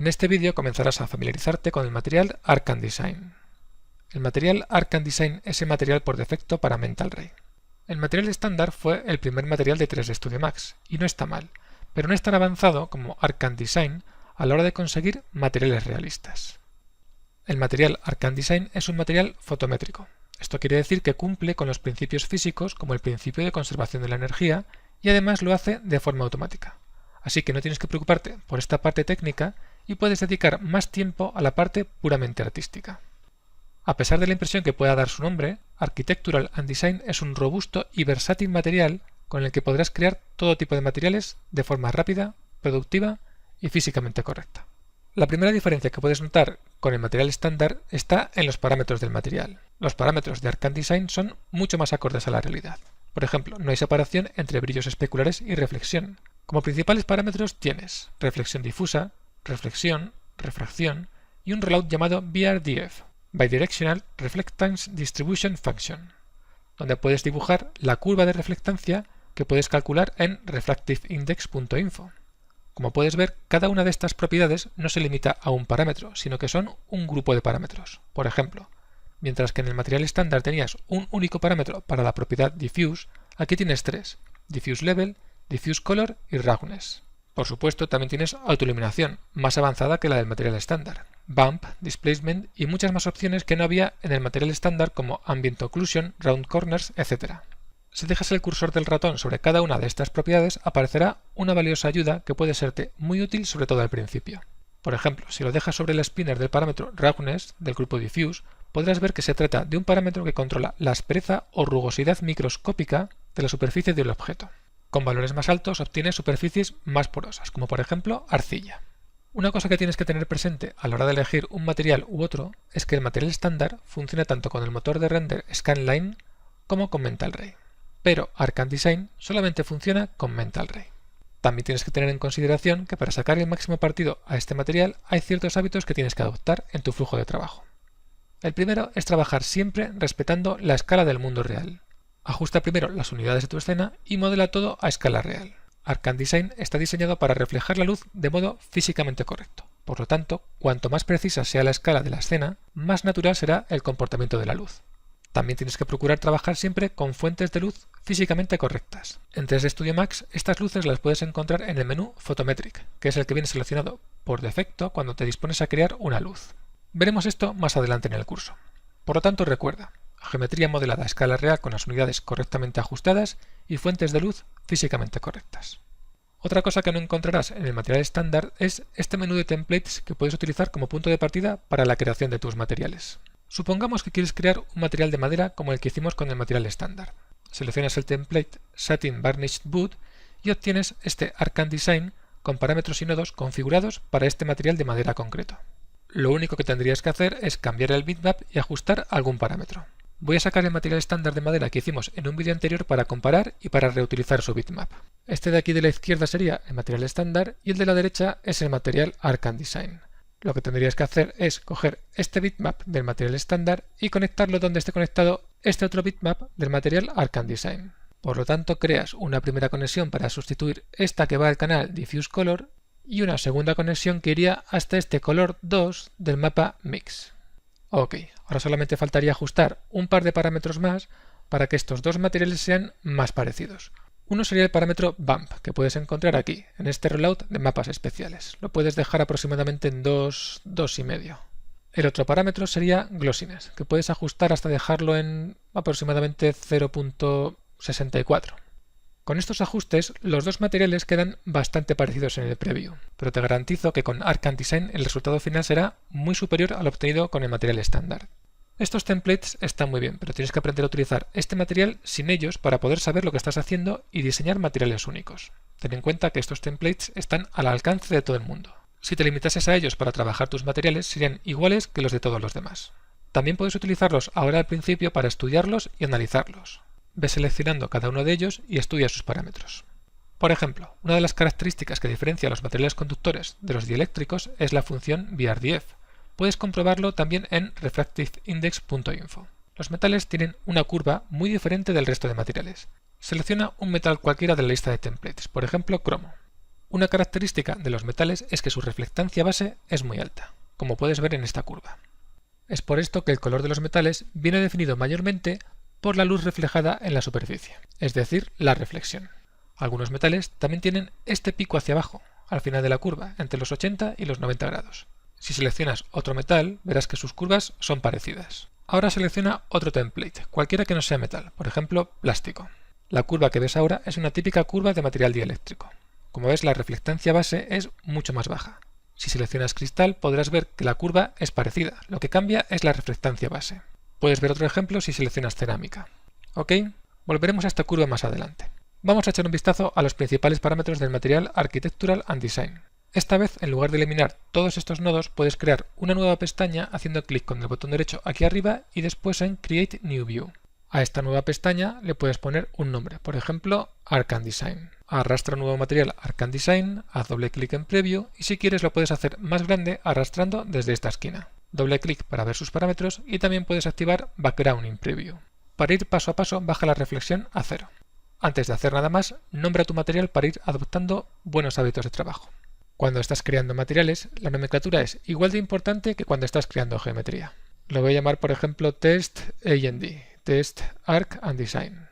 En este vídeo comenzarás a familiarizarte con el material Arcan Design. El material Arcan Design es el material por defecto para Mental Ray. El material estándar fue el primer material de 3D Studio Max, y no está mal, pero no es tan avanzado como Arcan Design a la hora de conseguir materiales realistas. El material Arcan Design es un material fotométrico. Esto quiere decir que cumple con los principios físicos como el principio de conservación de la energía y además lo hace de forma automática. Así que no tienes que preocuparte por esta parte técnica y puedes dedicar más tiempo a la parte puramente artística. A pesar de la impresión que pueda dar su nombre, Architectural and Design es un robusto y versátil material con el que podrás crear todo tipo de materiales de forma rápida, productiva y físicamente correcta. La primera diferencia que puedes notar con el material estándar está en los parámetros del material. Los parámetros de Arcan Design son mucho más acordes a la realidad. Por ejemplo, no hay separación entre brillos especulares y reflexión. Como principales parámetros tienes reflexión difusa, reflexión, refracción y un rollout llamado BRDF, Bidirectional Reflectance Distribution Function, donde puedes dibujar la curva de reflectancia que puedes calcular en refractiveindex.info. Como puedes ver, cada una de estas propiedades no se limita a un parámetro, sino que son un grupo de parámetros. Por ejemplo, mientras que en el material estándar tenías un único parámetro para la propiedad Diffuse, aquí tienes tres: Diffuse Level, Diffuse Color y Roughness. Por supuesto, también tienes autoiluminación, más avanzada que la del material estándar, Bump, Displacement y muchas más opciones que no había en el material estándar como Ambient Occlusion, Round Corners, etc. Si dejas el cursor del ratón sobre cada una de estas propiedades, aparecerá una valiosa ayuda que puede serte muy útil, sobre todo al principio. Por ejemplo, si lo dejas sobre el spinner del parámetro Roughness del grupo Diffuse, podrás ver que se trata de un parámetro que controla la aspereza o rugosidad microscópica de la superficie del objeto. Con valores más altos obtienes superficies más porosas, como por ejemplo arcilla. Una cosa que tienes que tener presente a la hora de elegir un material u otro es que el material estándar funciona tanto con el motor de render Scanline como con Mental Ray. Pero Arcan Design solamente funciona con Mental Ray. También tienes que tener en consideración que para sacar el máximo partido a este material hay ciertos hábitos que tienes que adoptar en tu flujo de trabajo. El primero es trabajar siempre respetando la escala del mundo real. Ajusta primero las unidades de tu escena y modela todo a escala real. Arcan Design está diseñado para reflejar la luz de modo físicamente correcto. Por lo tanto, cuanto más precisa sea la escala de la escena, más natural será el comportamiento de la luz. También tienes que procurar trabajar siempre con fuentes de luz físicamente correctas. En 3D Studio Max, estas luces las puedes encontrar en el menú Photometric, que es el que viene seleccionado por defecto cuando te dispones a crear una luz. Veremos esto más adelante en el curso. Por lo tanto, recuerda: geometría modelada a escala real con las unidades correctamente ajustadas y fuentes de luz físicamente correctas. Otra cosa que no encontrarás en el material estándar es este menú de templates que puedes utilizar como punto de partida para la creación de tus materiales. Supongamos que quieres crear un material de madera como el que hicimos con el material estándar. Seleccionas el template Satin Varnished Wood y obtienes este Arcan Design con parámetros y nodos configurados para este material de madera concreto. Lo único que tendrías que hacer es cambiar el bitmap y ajustar algún parámetro. Voy a sacar el material estándar de madera que hicimos en un vídeo anterior para comparar y para reutilizar su bitmap. Este de aquí de la izquierda sería el material estándar y el de la derecha es el material Arcan Design. Lo que tendrías que hacer es coger este bitmap del material estándar y conectarlo donde esté conectado este otro bitmap del material Arcan Design. Por lo tanto, creas una primera conexión para sustituir esta que va al canal Diffuse Color y una segunda conexión que iría hasta este color 2 del mapa Mix. Ok, ahora solamente faltaría ajustar un par de parámetros más para que estos dos materiales sean más parecidos. Uno sería el parámetro Bump, que puedes encontrar aquí, en este rollout de mapas especiales. Lo puedes dejar aproximadamente en 2,5. El otro parámetro sería Glossiness, que puedes ajustar hasta dejarlo en aproximadamente 0.64. Con estos ajustes, los dos materiales quedan bastante parecidos en el preview, pero te garantizo que con Arcan Design el resultado final será muy superior al obtenido con el material estándar. Estos templates están muy bien, pero tienes que aprender a utilizar este material sin ellos para poder saber lo que estás haciendo y diseñar materiales únicos. Ten en cuenta que estos templates están al alcance de todo el mundo. Si te limitases a ellos para trabajar tus materiales, serían iguales que los de todos los demás. También puedes utilizarlos ahora al principio para estudiarlos y analizarlos. Ve seleccionando cada uno de ellos y estudia sus parámetros. Por ejemplo, una de las características que diferencia a los materiales conductores de los dieléctricos es la función BRDF. Puedes comprobarlo también en refractiveindex.info. Los metales tienen una curva muy diferente del resto de materiales. Selecciona un metal cualquiera de la lista de templates, por ejemplo cromo. Una característica de los metales es que su reflectancia base es muy alta, como puedes ver en esta curva. Es por esto que el color de los metales viene definido mayormente por la luz reflejada en la superficie, es decir, la reflexión. Algunos metales también tienen este pico hacia abajo, al final de la curva, entre los 80 y los 90 grados. Si seleccionas otro metal, verás que sus curvas son parecidas. Ahora selecciona otro template, cualquiera que no sea metal, por ejemplo, plástico. La curva que ves ahora es una típica curva de material dieléctrico. Como ves, la reflectancia base es mucho más baja. Si seleccionas cristal, podrás ver que la curva es parecida, lo que cambia es la reflectancia base. Puedes ver otro ejemplo si seleccionas cerámica. ¿Ok? Volveremos a esta curva más adelante. Vamos a echar un vistazo a los principales parámetros del material Architectural and Design. Esta vez, en lugar de eliminar todos estos nodos, puedes crear una nueva pestaña haciendo clic con el botón derecho aquí arriba y después en Create New View. A esta nueva pestaña le puedes poner un nombre, por ejemplo, Arc and Design. Arrastra un nuevo material Arc and Design, haz doble clic en Preview y si quieres lo puedes hacer más grande arrastrando desde esta esquina. Doble clic para ver sus parámetros y también puedes activar Background in Preview. Para ir paso a paso, baja la reflexión a 0. Antes de hacer nada más, nombra tu material para ir adoptando buenos hábitos de trabajo. Cuando estás creando materiales, la nomenclatura es igual de importante que cuando estás creando geometría. Lo voy a llamar, por ejemplo, Test A&D. Test Arc and Design.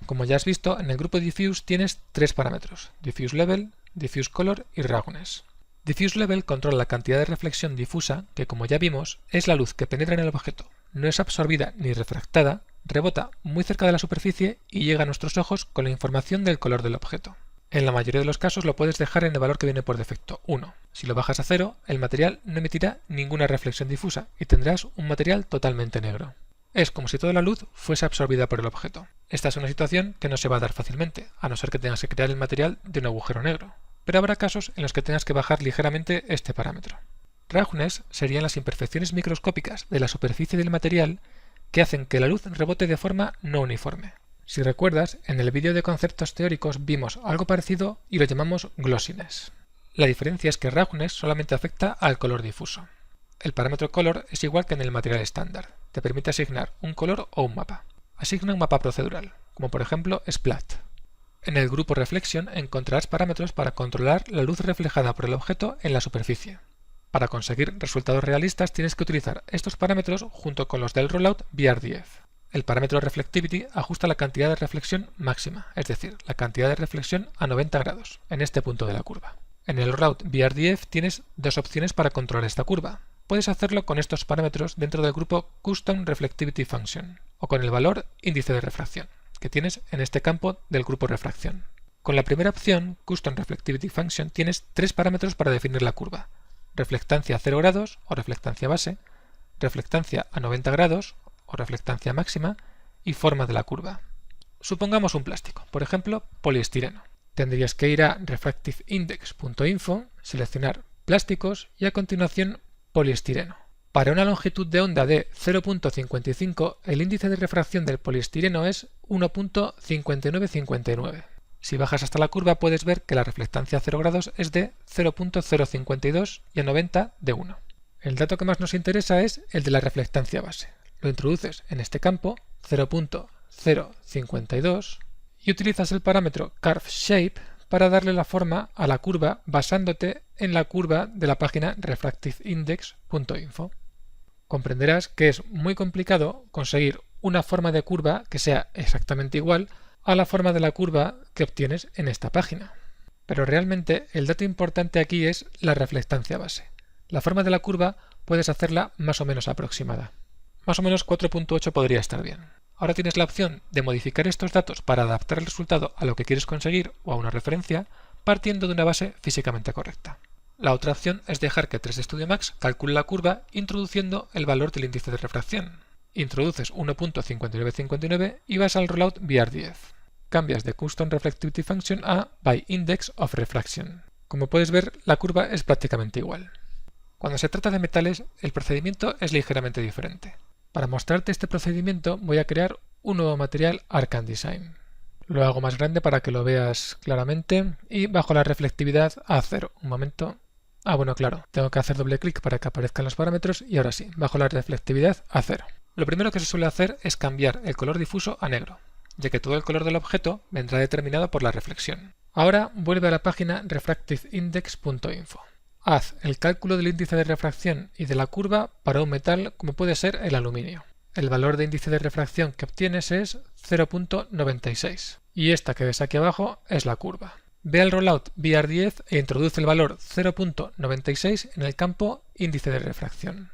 Como ya has visto, en el grupo Diffuse tienes tres parámetros: Diffuse Level, Diffuse Color y Roughness. Diffuse Level controla la cantidad de reflexión difusa que, como ya vimos, es la luz que penetra en el objeto, no es absorbida ni refractada, rebota muy cerca de la superficie y llega a nuestros ojos con la información del color del objeto. En la mayoría de los casos lo puedes dejar en el valor que viene por defecto, 1. Si lo bajas a 0, el material no emitirá ninguna reflexión difusa y tendrás un material totalmente negro. Es como si toda la luz fuese absorbida por el objeto. Esta es una situación que no se va a dar fácilmente, a no ser que tengas que crear el material de un agujero negro, pero habrá casos en los que tengas que bajar ligeramente este parámetro. Roughness serían las imperfecciones microscópicas de la superficie del material que hacen que la luz rebote de forma no uniforme. Si recuerdas, en el vídeo de conceptos teóricos vimos algo parecido y lo llamamos glossiness. La diferencia es que Roughness solamente afecta al color difuso. El parámetro Color es igual que en el material estándar. Te permite asignar un color o un mapa. Asigna un mapa procedural, como por ejemplo Splat. En el grupo Reflection encontrarás parámetros para controlar la luz reflejada por el objeto en la superficie. Para conseguir resultados realistas tienes que utilizar estos parámetros junto con los del Rollout VRDF. El parámetro Reflectivity ajusta la cantidad de reflexión máxima, es decir, la cantidad de reflexión a 90 grados, en este punto de la curva. En el Rollout VRDF tienes dos opciones para controlar esta curva. Puedes hacerlo con estos parámetros dentro del grupo Custom Reflectivity Function o con el valor índice de refracción que tienes en este campo del grupo refracción. Con la primera opción, Custom Reflectivity Function, tienes tres parámetros para definir la curva: reflectancia a 0 grados o reflectancia base, reflectancia a 90 grados o reflectancia máxima y forma de la curva. Supongamos un plástico, por ejemplo, poliestireno. Tendrías que ir a refractiveindex.info, seleccionar plásticos y a continuación poliestireno. Para una longitud de onda de 0.55, el índice de refracción del poliestireno es 1.5959. Si bajas hasta la curva puedes ver que la reflectancia a 0 grados es de 0.052 y a 90 de 1. El dato que más nos interesa es el de la reflectancia base. Lo introduces en este campo, 0.052, y utilizas el parámetro CurveShape para darle la forma a la curva basándote en la curva de la página refractiveindex.info. Comprenderás que es muy complicado conseguir una forma de curva que sea exactamente igual a la forma de la curva que obtienes en esta página. Pero realmente el dato importante aquí es la reflectancia base. La forma de la curva puedes hacerla más o menos aproximada. Más o menos 4.8 podría estar bien. Ahora tienes la opción de modificar estos datos para adaptar el resultado a lo que quieres conseguir o a una referencia, partiendo de una base físicamente correcta. La otra opción es dejar que 3D Studio Max calcule la curva introduciendo el valor del índice de refracción. Introduces 1.5959 y vas al Rollout VRDF. Cambias de Custom Reflectivity Function a By Index of Refraction. Como puedes ver, la curva es prácticamente igual. Cuando se trata de metales, el procedimiento es ligeramente diferente. Para mostrarte este procedimiento voy a crear un nuevo material Arc and Design. Lo hago más grande para que lo veas claramente y bajo la reflectividad a 0. Un momento. Bueno, claro, tengo que hacer doble clic para que aparezcan los parámetros y ahora sí, bajo la reflectividad a 0. Lo primero que se suele hacer es cambiar el color difuso a negro, ya que todo el color del objeto vendrá determinado por la reflexión. Ahora vuelve a la página refractiveindex.info. Haz el cálculo del índice de refracción y de la curva para un metal como puede ser el aluminio. El valor de índice de refracción que obtienes es 0.96 y esta que ves aquí abajo es la curva. Ve al rollout VR10 e introduce el valor 0.96 en el campo índice de refracción.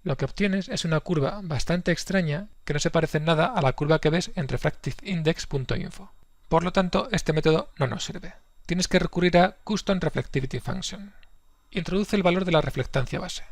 Lo que obtienes es una curva bastante extraña que no se parece en nada a la curva que ves en refractiveindex.info. Por lo tanto, este método no nos sirve. Tienes que recurrir a Custom Reflectivity Function. Introduce el valor de la reflectancia base,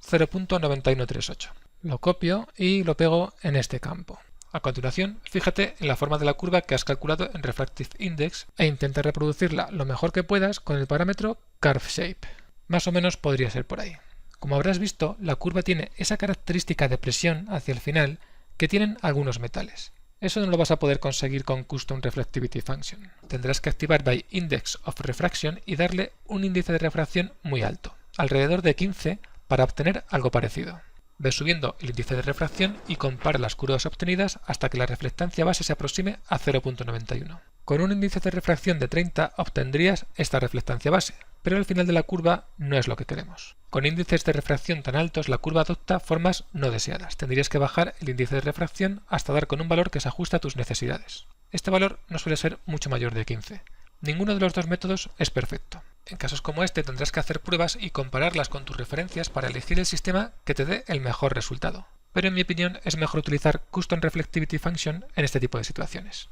0.9138. Lo copio y lo pego en este campo. A continuación, fíjate en la forma de la curva que has calculado en Refractive Index e intenta reproducirla lo mejor que puedas con el parámetro Curve Shape. Más o menos podría ser por ahí. Como habrás visto, la curva tiene esa característica de presión hacia el final que tienen algunos metales. Eso no lo vas a poder conseguir con Custom Reflectivity Function. Tendrás que activar by Index of Refraction y darle un índice de refracción muy alto, alrededor de 15, para obtener algo parecido. Ve subiendo el índice de refracción y compara las curvas obtenidas hasta que la reflectancia base se aproxime a 0.91. Con un índice de refracción de 30 obtendrías esta reflectancia base, pero al final de la curva no es lo que queremos. Con índices de refracción tan altos la curva adopta formas no deseadas. Tendrías que bajar el índice de refracción hasta dar con un valor que se ajuste a tus necesidades. Este valor no suele ser mucho mayor de 15. Ninguno de los dos métodos es perfecto. En casos como este tendrás que hacer pruebas y compararlas con tus referencias para elegir el sistema que te dé el mejor resultado. Pero en mi opinión es mejor utilizar Custom Reflectivity Function en este tipo de situaciones.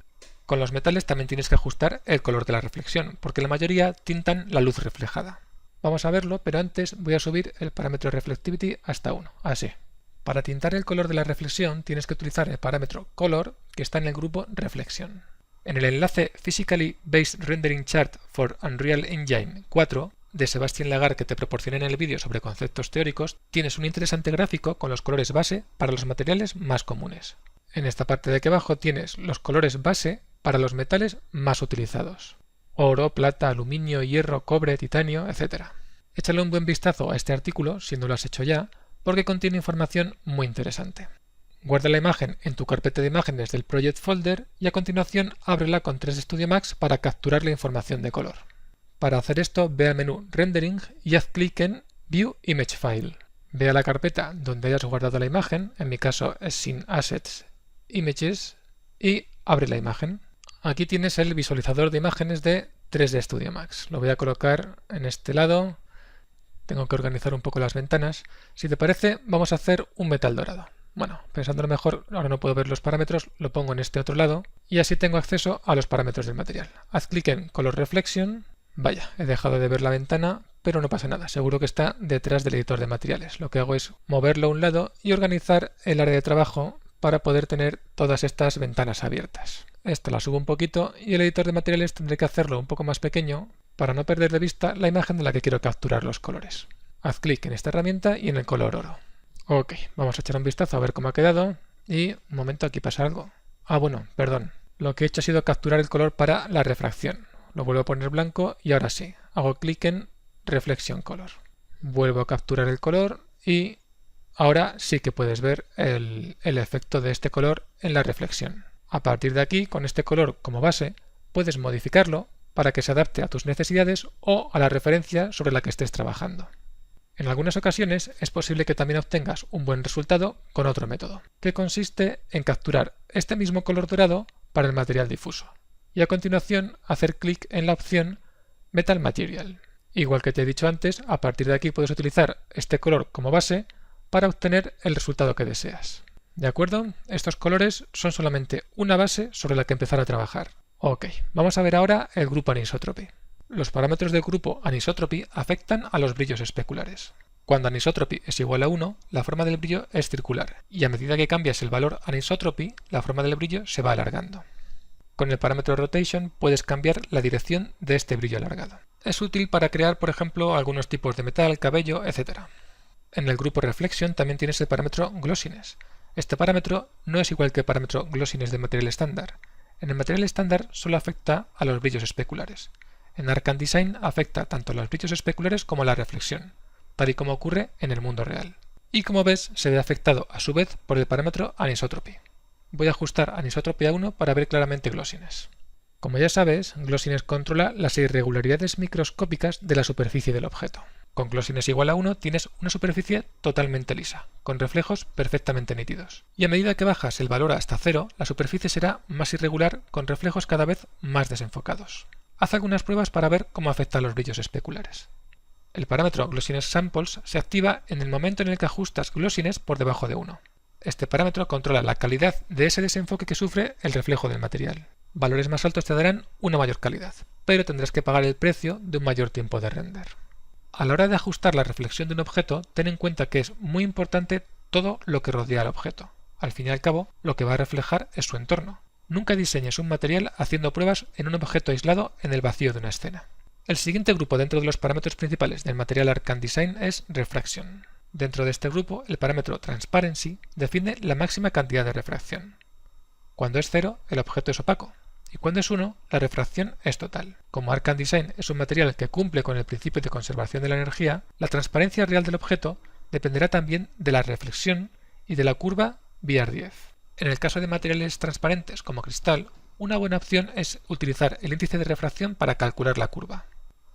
Con los metales también tienes que ajustar el color de la reflexión, porque la mayoría tintan la luz reflejada. Vamos a verlo, pero antes voy a subir el parámetro Reflectivity hasta 1, así. Para tintar el color de la reflexión tienes que utilizar el parámetro Color, que está en el grupo Reflection. En el enlace Physically Based Rendering Chart for Unreal Engine 4 de Sebastián Lagar que te proporcioné en el vídeo sobre conceptos teóricos, tienes un interesante gráfico con los colores base para los materiales más comunes. En esta parte de aquí abajo tienes los colores base para los metales más utilizados: oro, plata, aluminio, hierro, cobre, titanio, etc. Échale un buen vistazo a este artículo si no lo has hecho ya, porque contiene información muy interesante. Guarda la imagen en tu carpeta de imágenes del Project Folder y a continuación ábrela con 3D Studio Max para capturar la información de color. Para hacer esto, ve al menú Rendering y haz clic en View Image File. Ve a la carpeta donde hayas guardado la imagen, en mi caso es sin Assets, Images, y abre la imagen. Aquí tienes el visualizador de imágenes de 3D Studio Max. Lo voy a colocar en este lado. Tengo que organizar un poco las ventanas. Si te parece, vamos a hacer un metal dorado. Bueno, pensándolo mejor, ahora no puedo ver los parámetros, lo pongo en este otro lado y así tengo acceso a los parámetros del material. Haz clic en Color Reflection. Vaya, he dejado de ver la ventana, pero no pasa nada, seguro que está detrás del editor de materiales. Lo que hago es moverlo a un lado y organizar el área de trabajo para poder tener todas estas ventanas abiertas. Esta la subo un poquito y el editor de materiales tendré que hacerlo un poco más pequeño para no perder de vista la imagen de la que quiero capturar los colores. Haz clic en esta herramienta y en el color oro. Ok, vamos a echar un vistazo a ver cómo ha quedado y un momento, aquí pasa algo. Bueno, perdón. Lo que he hecho ha sido capturar el color para la refracción. Lo vuelvo a poner blanco y ahora sí. Hago clic en Reflection Color. Vuelvo a capturar el color y ahora sí que puedes ver el efecto de este color en la reflexión. A partir de aquí, con este color como base, puedes modificarlo para que se adapte a tus necesidades o a la referencia sobre la que estés trabajando. En algunas ocasiones es posible que también obtengas un buen resultado con otro método, que consiste en capturar este mismo color dorado para el material difuso y a continuación hacer clic en la opción Metal Material. Igual que te he dicho antes, a partir de aquí puedes utilizar este color como base para obtener el resultado que deseas. ¿De acuerdo? Estos colores son solamente una base sobre la que empezar a trabajar. Ok, vamos a ver ahora el grupo Anisotropy. Los parámetros del grupo Anisotropy afectan a los brillos especulares. Cuando Anisotropy es igual a 1, la forma del brillo es circular, y a medida que cambias el valor Anisotropy, la forma del brillo se va alargando. Con el parámetro Rotation puedes cambiar la dirección de este brillo alargado. Es útil para crear, por ejemplo, algunos tipos de metal, cabello, etc. En el grupo Reflection también tienes el parámetro Glossiness. Este parámetro no es igual que el parámetro Glossiness del material estándar. En el material estándar solo afecta a los brillos especulares. En Arcan Design afecta tanto a los brillos especulares como a la reflexión, tal y como ocurre en el mundo real. Y como ves, se ve afectado a su vez por el parámetro Anisotropy. Voy a ajustar Anisotropy a 1 para ver claramente Glossiness. Como ya sabes, Glossiness controla las irregularidades microscópicas de la superficie del objeto. Con Glossiness igual a 1 tienes una superficie totalmente lisa, con reflejos perfectamente nítidos. Y a medida que bajas el valor hasta 0, la superficie será más irregular, con reflejos cada vez más desenfocados. Haz algunas pruebas para ver cómo afectan los brillos especulares. El parámetro Glossiness Samples se activa en el momento en el que ajustas Glossiness por debajo de 1. Este parámetro controla la calidad de ese desenfoque que sufre el reflejo del material. Valores más altos te darán una mayor calidad, pero tendrás que pagar el precio de un mayor tiempo de render. A la hora de ajustar la reflexión de un objeto, ten en cuenta que es muy importante todo lo que rodea al objeto. Al fin y al cabo, lo que va a reflejar es su entorno. Nunca diseñes un material haciendo pruebas en un objeto aislado en el vacío de una escena. El siguiente grupo dentro de los parámetros principales del material Arcan Design es Refraction. Dentro de este grupo, el parámetro Transparency define la máxima cantidad de refracción. Cuando es 0, el objeto es opaco, y cuando es 1, la refracción es total. Como Arcan Design es un material que cumple con el principio de conservación de la energía, la transparencia real del objeto dependerá también de la reflexión y de la curva VR10. En el caso de materiales transparentes como cristal, una buena opción es utilizar el índice de refracción para calcular la curva.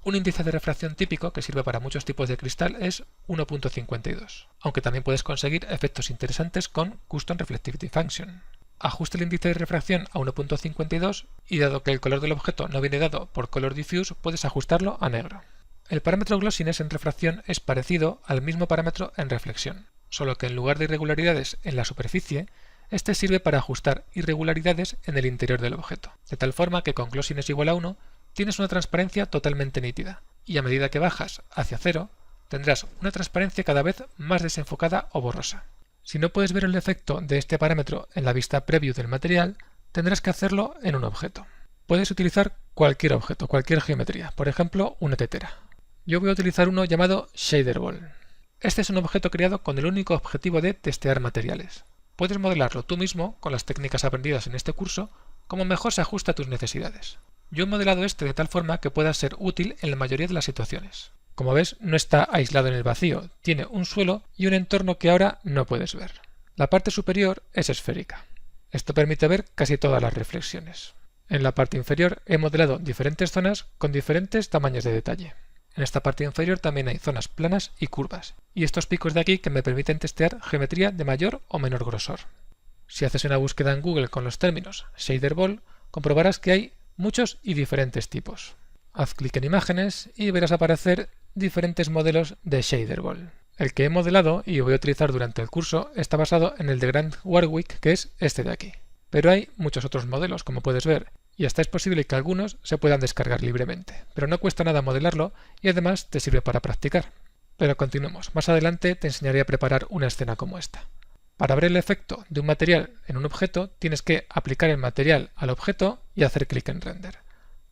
Un índice de refracción típico que sirve para muchos tipos de cristal es 1.52, aunque también puedes conseguir efectos interesantes con Custom Reflectivity Function. Ajusta el índice de refracción a 1.52 y dado que el color del objeto no viene dado por Color Diffuse, puedes ajustarlo a negro. El parámetro Glossiness en refracción es parecido al mismo parámetro en reflexión, solo que en lugar de irregularidades en la superficie, este sirve para ajustar irregularidades en el interior del objeto, de tal forma que con Glossiness igual a 1 tienes una transparencia totalmente nítida, y a medida que bajas hacia 0, tendrás una transparencia cada vez más desenfocada o borrosa. Si no puedes ver el efecto de este parámetro en la vista preview del material, tendrás que hacerlo en un objeto. Puedes utilizar cualquier objeto, cualquier geometría, por ejemplo una tetera. Yo voy a utilizar uno llamado Shader Ball. Este es un objeto creado con el único objetivo de testear materiales. Puedes modelarlo tú mismo con las técnicas aprendidas en este curso, como mejor se ajusta a tus necesidades. Yo he modelado este de tal forma que pueda ser útil en la mayoría de las situaciones. Como ves, no está aislado en el vacío, tiene un suelo y un entorno que ahora no puedes ver. La parte superior es esférica. Esto permite ver casi todas las reflexiones. En la parte inferior he modelado diferentes zonas con diferentes tamaños de detalle. En esta parte inferior también hay zonas planas y curvas, y estos picos de aquí que me permiten testear geometría de mayor o menor grosor. Si haces una búsqueda en Google con los términos Shader Ball, comprobarás que hay muchos y diferentes tipos. Haz clic en imágenes y verás aparecer diferentes modelos de Shader Ball. El que he modelado y voy a utilizar durante el curso está basado en el de Grant Warwick, que es este de aquí. Pero hay muchos otros modelos, como puedes ver, y hasta es posible que algunos se puedan descargar libremente, pero no cuesta nada modelarlo y además te sirve para practicar. Pero continuemos, más adelante te enseñaré a preparar una escena como esta. Para ver el efecto de un material en un objeto, tienes que aplicar el material al objeto y hacer clic en Render.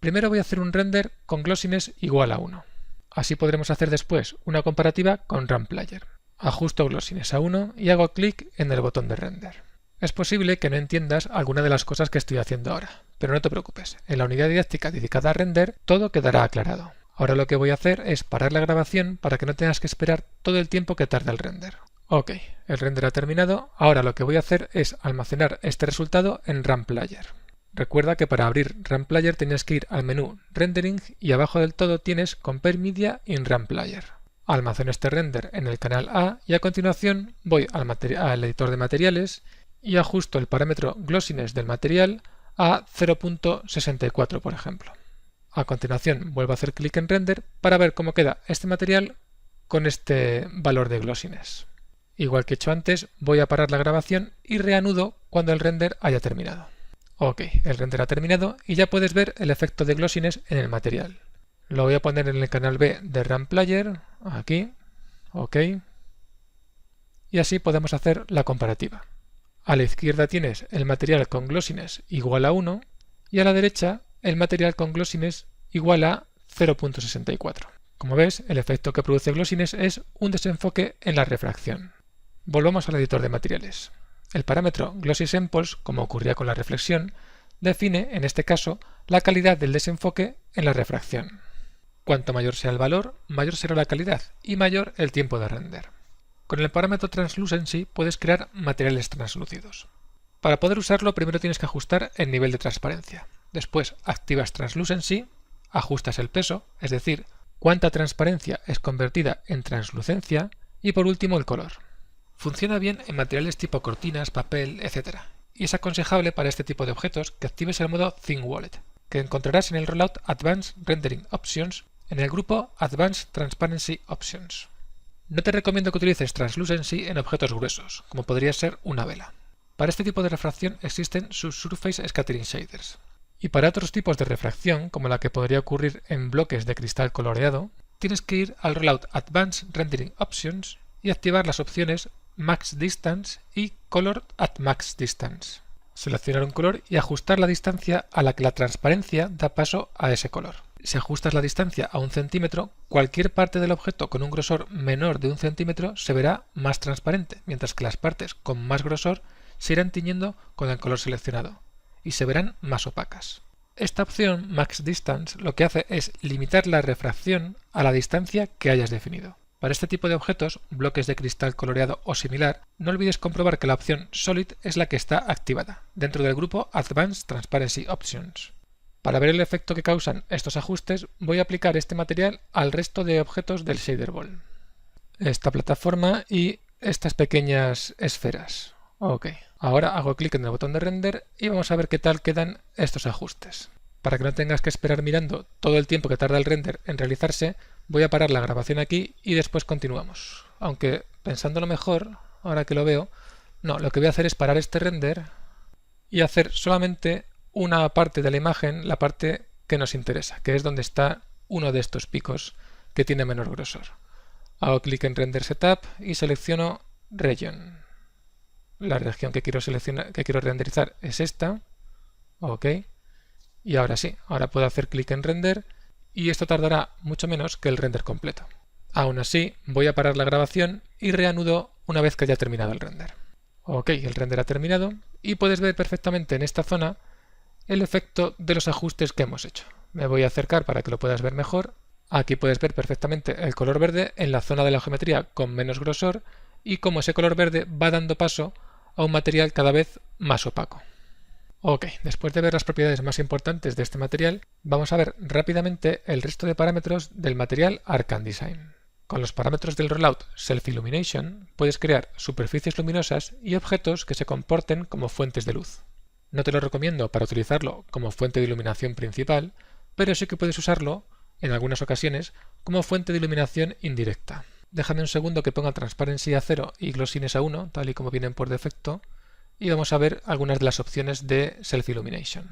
Primero voy a hacer un render con Glossiness igual a 1. Así podremos hacer después una comparativa con Ramplayer. Ajusto Glossiness a 1 y hago clic en el botón de render. Es posible que no entiendas alguna de las cosas que estoy haciendo ahora, pero no te preocupes, en la unidad didáctica dedicada a render todo quedará aclarado. Ahora lo que voy a hacer es parar la grabación para que no tengas que esperar todo el tiempo que tarda el render. Ok, el render ha terminado, ahora lo que voy a hacer es almacenar este resultado en Ramplayer. Recuerda que para abrir Ramplayer tienes que ir al menú Rendering y abajo del todo tienes Compare Media in Ramplayer. Almaceno este render en el canal A y a continuación voy al editor de materiales y ajusto el parámetro Glossiness del material a 0.64 por ejemplo. A continuación vuelvo a hacer clic en Render para ver cómo queda este material con este valor de Glossiness. Igual que he hecho antes, voy a parar la grabación y reanudo cuando el render haya terminado. Ok, el render ha terminado y ya puedes ver el efecto de Glossiness en el material. Lo voy a poner en el canal B de Ramplayer, aquí, ok. Y así podemos hacer la comparativa. A la izquierda tienes el material con Glossiness igual a 1 y a la derecha el material con Glossiness igual a 0.64. Como ves, el efecto que produce Glossiness es un desenfoque en la refracción. Volvamos al editor de materiales. El parámetro Glossy Samples, como ocurría con la reflexión, define, en este caso, la calidad del desenfoque en la refracción. Cuanto mayor sea el valor, mayor será la calidad y mayor el tiempo de render. Con el parámetro Translucency puedes crear materiales translúcidos. Para poder usarlo, primero tienes que ajustar el nivel de transparencia. Después activas Translucency, ajustas el peso, es decir, cuánta transparencia es convertida en translucencia, y por último el color. Funciona bien en materiales tipo cortinas, papel, etc. Y es aconsejable para este tipo de objetos que actives el modo Thin Wallet, que encontrarás en el rollout Advanced Rendering Options en el grupo Advanced Transparency Options. No te recomiendo que utilices Translucency en objetos gruesos, como podría ser una vela. Para este tipo de refracción existen Subsurface Scattering Shaders. Y para otros tipos de refracción, como la que podría ocurrir en bloques de cristal coloreado, tienes que ir al rollout Advanced Rendering Options y activar las opciones Max Distance y Color at Max Distance. Seleccionar un color y ajustar la distancia a la que la transparencia da paso a ese color. Si ajustas la distancia a 1 centímetro, cualquier parte del objeto con un grosor menor de 1 centímetro se verá más transparente, mientras que las partes con más grosor se irán tiñendo con el color seleccionado y se verán más opacas. Esta opción Max Distance lo que hace es limitar la refracción a la distancia que hayas definido. Para este tipo de objetos, bloques de cristal coloreado o similar, no olvides comprobar que la opción Solid es la que está activada, dentro del grupo Advanced Transparency Options. Para ver el efecto que causan estos ajustes, voy a aplicar este material al resto de objetos del Shader Ball. Esta plataforma y estas pequeñas esferas. Ok, ahora hago clic en el botón de render y vamos a ver qué tal quedan estos ajustes. Para que no tengas que esperar mirando todo el tiempo que tarda el render en realizarse, voy a parar la grabación aquí y después continuamos. Aunque pensándolo mejor, ahora que lo veo, no, lo que voy a hacer es parar este render y hacer solamente una parte de la imagen, la parte que nos interesa, que es donde está uno de estos picos que tiene menor grosor. Hago clic en Render Setup y selecciono Region. La región que quiero renderizar es esta. Ok. Y ahora sí, ahora puedo hacer clic en Render y esto tardará mucho menos que el render completo. Aún así, voy a parar la grabación y reanudo una vez que haya terminado el render. Ok, el render ha terminado y puedes ver perfectamente en esta zona el efecto de los ajustes que hemos hecho. Me voy a acercar para que lo puedas ver mejor. Aquí puedes ver perfectamente el color verde en la zona de la geometría con menos grosor y cómo ese color verde va dando paso a un material cada vez más opaco. Ok, después de ver las propiedades más importantes de este material, vamos a ver rápidamente el resto de parámetros del material Arcandesign. Con los parámetros del rollout Self Illumination puedes crear superficies luminosas y objetos que se comporten como fuentes de luz. No te lo recomiendo para utilizarlo como fuente de iluminación principal, pero sí que puedes usarlo, en algunas ocasiones, como fuente de iluminación indirecta. Déjame un segundo que ponga Transparency a 0 y Glossiness a 1, tal y como vienen por defecto, y vamos a ver algunas de las opciones de Self Illumination.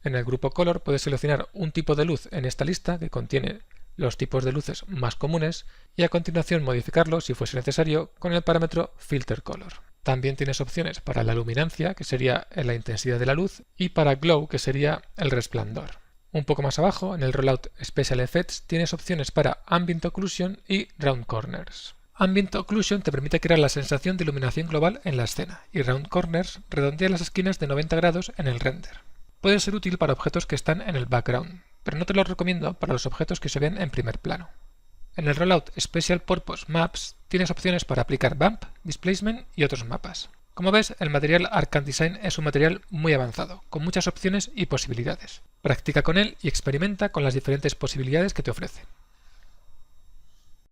En el grupo Color puedes seleccionar un tipo de luz en esta lista que contiene los tipos de luces más comunes y a continuación modificarlo si fuese necesario con el parámetro Filter Color. También tienes opciones para la luminancia, que sería la intensidad de la luz, y para Glow, que sería el resplandor. Un poco más abajo, en el rollout Special Effects, tienes opciones para Ambient Occlusion y Round Corners. Ambient Occlusion te permite crear la sensación de iluminación global en la escena, y Round Corners redondea las esquinas de 90 grados en el render. Puede ser útil para objetos que están en el background, pero no te lo recomiendo para los objetos que se ven en primer plano. En el rollout Special Purpose Maps tienes opciones para aplicar Bump, Displacement y otros mapas. Como ves, el material Arcandesign es un material muy avanzado, con muchas opciones y posibilidades. Practica con él y experimenta con las diferentes posibilidades que te ofrece.